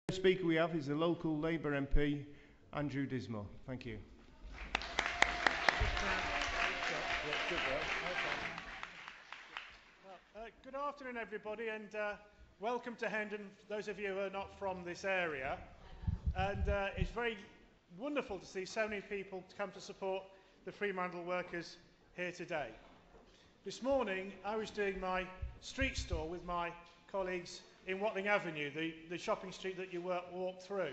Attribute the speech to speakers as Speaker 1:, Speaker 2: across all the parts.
Speaker 1: The speaker we have is the local Labour MP, Andrew Dismore. Thank you.
Speaker 2: Good afternoon, everybody, and welcome to Hendon, those of you who are not from this area. And it's very wonderful to see so many people come to support the Fremantle workers here today. This morning, I was doing my street stall with my colleagues in Watling Avenue, the shopping street that you walk through.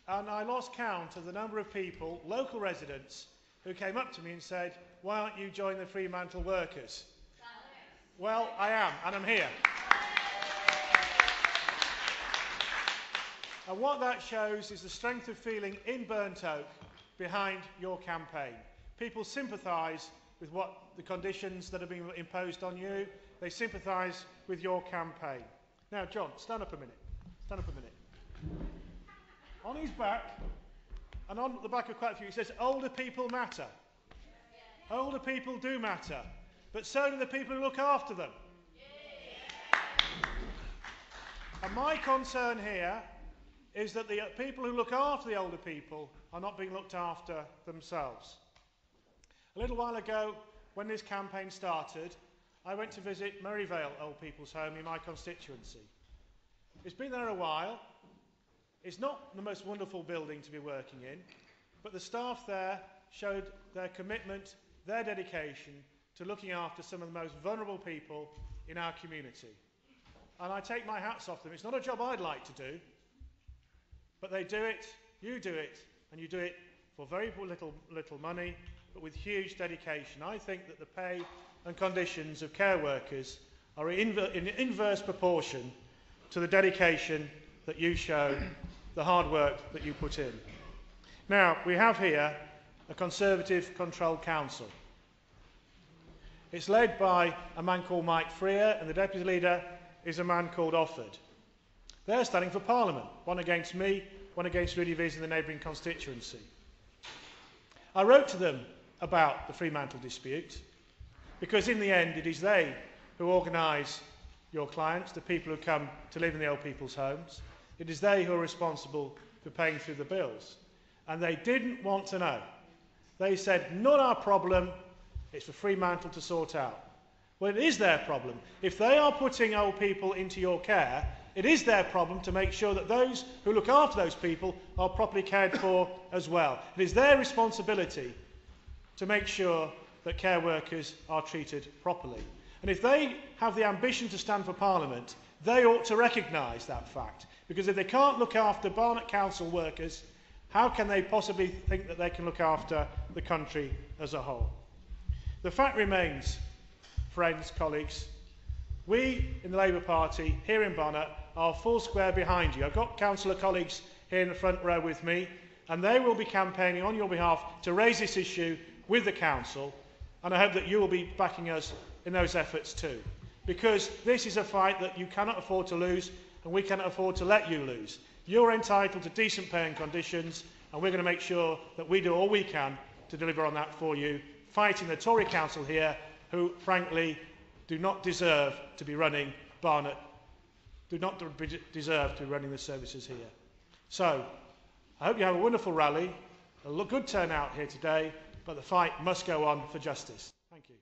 Speaker 2: And I lost count of the number of people, local residents, who came up to me and said, "Why aren't you joining the Fremantle workers?" Well, I am, and I'm here. And what that shows is the strength of feeling in Burnt Oak behind your campaign. People sympathise with what the conditions that are being imposed on you. They sympathise with your campaign. Now, John, stand up a minute. Stand up a minute. On his back, and on the back of quite a few, it says, "Older people matter." Older people do matter, but so do the people who look after them. And my concern here is that the people who look after the older people are not being looked after themselves. A little while ago, when this campaign started, I went to visit Merivale Old People's Home in my constituency. It's been there a while. It's not the most wonderful building to be working in, but the staff there showed their commitment, their dedication to looking after some of the most vulnerable people in our community. And I take my hats off them. It's not a job I'd like to do, but they do it, you do it, and you do it for very little money, but with huge dedication. I think that the pay and conditions of care workers are in inverse proportion to the dedication that you show, the hard work that you put in. Now, we have here a Conservative-controlled council. It's led by a man called Mike Freer, and the deputy leader is a man called Offord. They're standing for Parliament, one against me, one against Rudy Viz in the neighbouring constituency. I wrote to them about the Fremantle dispute, because in the end it is they who organise your clients, the people who come to live in the old people's homes. It is they who are responsible for paying through the bills. And they didn't want to know. They said, "Not our problem, it's for Fremantle to sort out." Well, it is their problem. If they are putting old people into your care, it is their problem to make sure that those who look after those people are properly cared for as well. It is their responsibility to make sure that care workers are treated properly. And if they have the ambition to stand for Parliament, they ought to recognise that fact. Because if they can't look after Barnet Council workers, how can they possibly think that they can look after the country as a whole? The fact remains, friends, colleagues, we in the Labour Party here in Barnet are full square behind you. I've got councillor colleagues here in the front row with me, and they will be campaigning on your behalf to raise this issue with the council, and I hope that you will be backing us in those efforts too. Because this is a fight that you cannot afford to lose, and we cannot afford to let you lose. You're entitled to decent pay and conditions, and we're going to make sure that we do all we can to deliver on that for you, fighting the Tory council here, who frankly do not deserve to be running Barnet, do not deserve to be running the services here. So, I hope you have a wonderful rally, a good turnout here today, but the fight must go on for justice. Thank you.